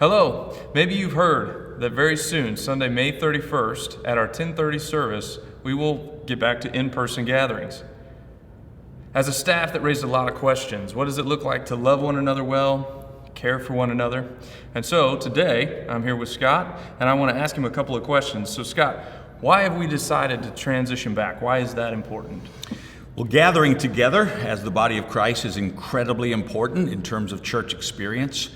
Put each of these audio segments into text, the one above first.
Hello. Maybe you've heard that very soon, Sunday, May 31st, at our 10:30 service, we will get back to in-person gatherings. As a staff that raised a lot of questions, what does it look like to love one another well, care for one another? And so today, I'm here with Scott, and I want to ask him a couple of questions. So Scott, why have we decided to transition back? Why is that important? Well, gathering together as the body of Christ is incredibly important in terms of church experience.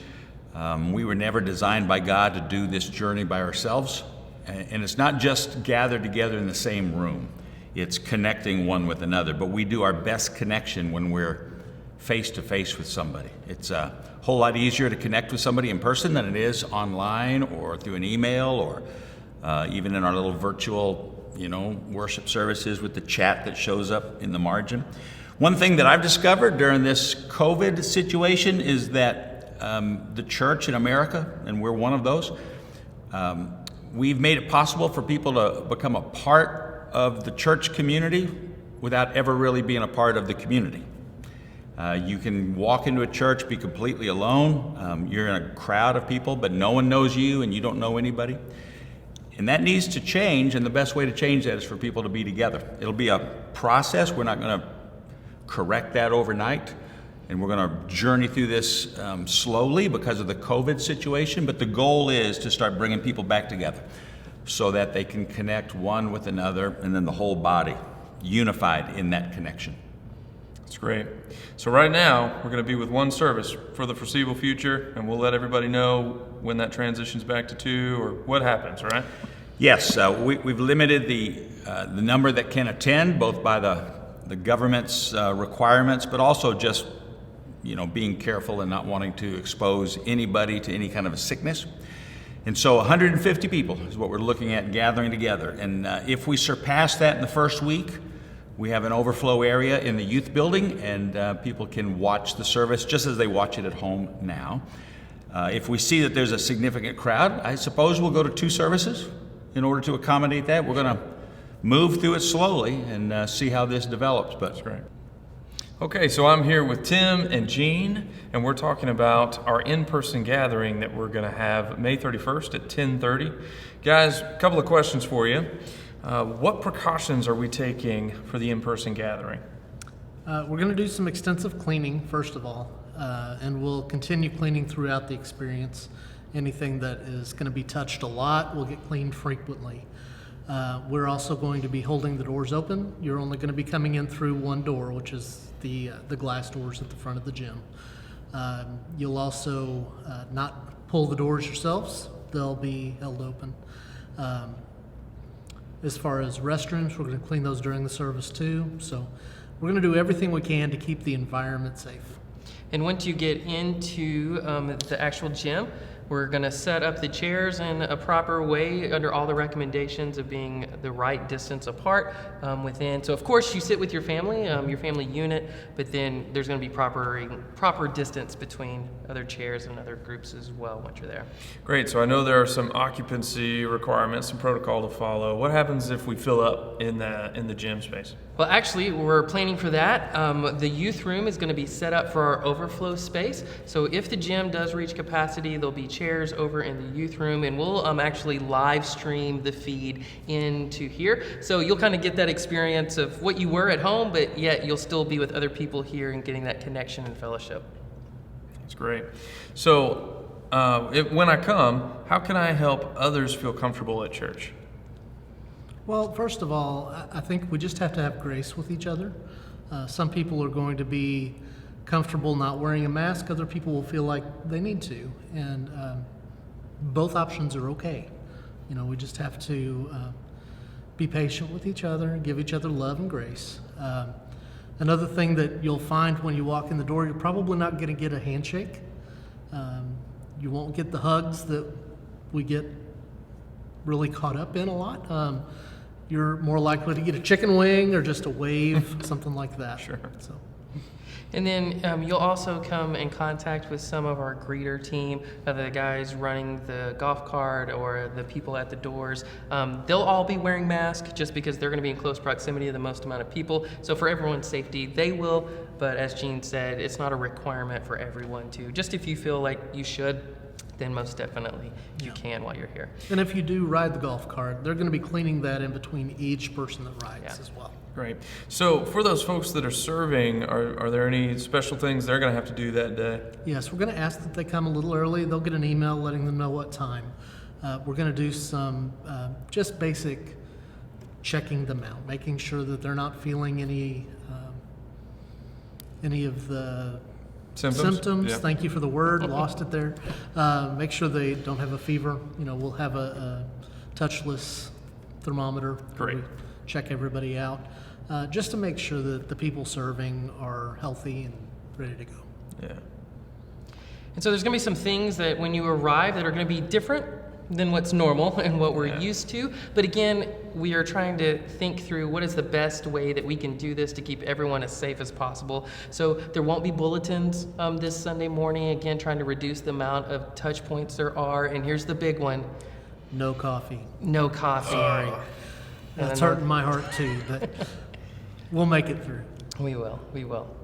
We were never designed by God to do this journey by ourselves. And it's not just gathered together in the same room. It's connecting one with another. But we do our best connection when we're face to face with somebody. It's a whole lot easier to connect with somebody in person than it is online or through an email or even in our little virtual worship services with the chat that shows up in the margin. One thing that I've discovered during this COVID situation is that the church in America, and we're one of those, we've made it possible for people to become a part of the church community without ever really being a part of the community. You can walk into a church, be completely alone. You're in a crowd of people, but no one knows you and you don't know anybody. And that needs to change, and the best way to change that is for people to be together. It'll be a process. We're not going to correct that overnight, and we're going to journey through this slowly because of the COVID situation, but the goal is to start bringing people back together so that they can connect one with another, and then the whole body unified in that connection. That's great. So right now, we're going to be with one service for the foreseeable future, and we'll let everybody know when that transitions back to two or what happens, right? Yes, we've limited the number that can attend, both by the government's requirements, but also just being careful and not wanting to expose anybody to any kind of a sickness. And so 150 people is what we're looking at gathering together. And if we surpass that in the first week, we have an overflow area in the youth building, and people can watch the service just as they watch it at home now. If we see that there's a significant crowd, I suppose we'll go to two services in order to accommodate that. We're going to move through it slowly and see how this develops. But that's great. Okay, so I'm here with Tim and Jean, and we're talking about our in-person gathering that we're going to have May 31st at 10:30. Guys, a couple of questions for you. What precautions are we taking for the in-person gathering? We're going to do some extensive cleaning, first of all, and we'll continue cleaning throughout the experience. Anything that is going to be touched a lot will get cleaned frequently. We're also going to be holding the doors open. You're only going to be coming in through one door, which is the glass doors at the front of the gym. You'll also not pull the doors yourselves. They'll be held open. As far as restrooms, we're going to clean those during the service too. So we're going to do everything we can to keep the environment safe. And once you get into the actual gym, we're going to set up the chairs in a proper way under all the recommendations of being the right distance apart within. So of course you sit with your family unit, but then there's going to be proper distance between other chairs and other groups as well once you're there. Great. So I know there are some occupancy requirements, some protocol to follow. What happens if we fill up in the gym space? Well, actually, we're planning for that. The youth room is going to be set up for our overflow space. So if the gym does reach capacity, there'll be chairs over in the youth room, and we'll actually live stream the feed into here. So you'll kind of get that experience of what you were at home, but yet you'll still be with other people here and getting that connection and fellowship. That's great. So when I come, how can I help others feel comfortable at church? Well, first of all, I think we just have to have grace with each other. Some people are going to be comfortable not wearing a mask. Other people will feel like they need to. And both options are okay. We just have to be patient with each other, give each other love and grace. Another thing that you'll find when you walk in the door, you're probably not going to get a handshake. You won't get the hugs that we get really caught up in a lot. You're more likely to get a chicken wing or just a wave, something like that. Sure. So. And then you'll also come in contact with some of our greeter team, the guys running the golf cart or the people at the doors. They'll all be wearing masks just because they're going to be in close proximity to the most amount of people. So for everyone's safety, they will. But as Gene said, it's not a requirement for everyone to. Just if you feel like you should, then most definitely you Yeah. can while you're here. And if you do ride the golf cart, they're going to be cleaning that in between each person that rides Yeah. as well. Great. So for those folks that are serving, are there any special things they're going to have to do that day? Yes, we're going to ask that they come a little early. They'll get an email letting them know what time. We're going to do some just basic checking them out, making sure that they're not feeling any of the symptoms. Yeah. Thank you for the word. Lost it there. Make sure they don't have a fever. We'll have a touchless thermometer. Great. We check everybody out, just to make sure that the people serving are healthy and ready to go. Yeah. And so there's going to be some things that when you arrive that are going to be different than what's normal and what we're Yeah. used to. But again, we are trying to think through what is the best way that we can do this to keep everyone as safe as possible. So there won't be bulletins this Sunday morning, again, trying to reduce the amount of touch points there are. And here's the big one, No coffee. no coffee. Sorry. That's I know. hurting my heart too, but we'll make it through. We will.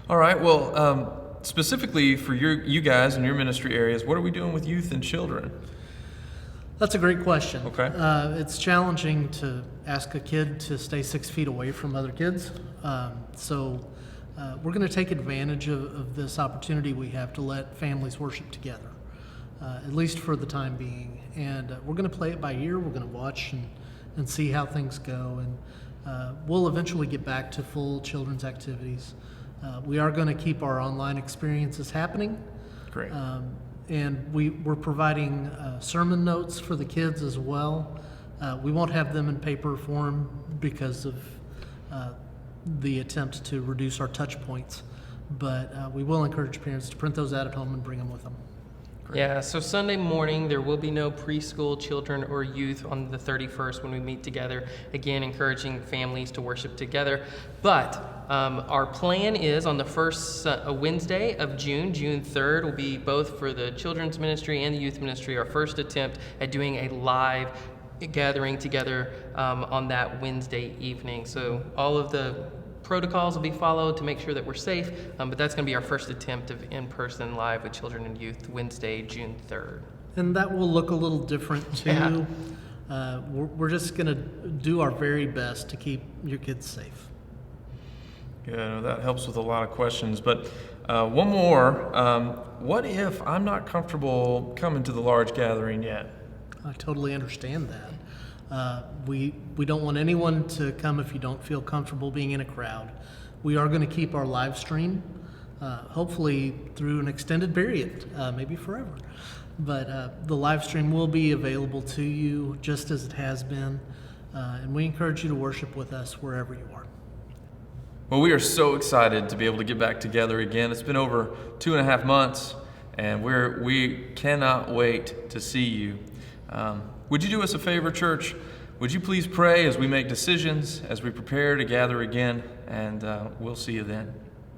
All right. Well, specifically for you guys in your ministry areas, what are we doing with youth and children? That's a great question. Okay. It's challenging to ask a kid to stay 6 feet away from other kids. So we're going to take advantage of this opportunity we have to let families worship together, at least for the time being. And we're going to play it by ear. We're going to watch and see how things go. And we'll eventually get back to full children's activities. We are going to keep our online experiences happening. Great. And we're providing sermon notes for the kids as well. We won't have them in paper form because of the attempt to reduce our touch points, but we will encourage parents to print those out at home and bring them with them. Yeah, so Sunday morning, there will be no preschool children or youth on the 31st when we meet together. Again, encouraging families to worship together. But our plan is on the first Wednesday of June, June 3rd, will be both for the children's ministry and the youth ministry, our first attempt at doing a live gathering together on that Wednesday evening. So all of the protocols will be followed to make sure that we're safe, but that's going to be our first attempt of in-person live with children and youth, Wednesday, June 3rd. And that will look a little different too. Yeah. We're just going to do our very best to keep your kids safe. Yeah, that helps with a lot of questions. But one more. What if I'm not comfortable coming to the large gathering yet? I totally understand that. We don't want anyone to come if you don't feel comfortable being in a crowd. We are going to keep our live stream, hopefully through an extended period, maybe forever. But the live stream will be available to you just as it has been, and we encourage you to worship with us wherever you are. Well, we are so excited to be able to get back together again. It's been over 2.5 months, and we cannot wait to see you. Would you do us a favor, church? Would you please pray as we make decisions, as we prepare to gather again, and we'll see you then.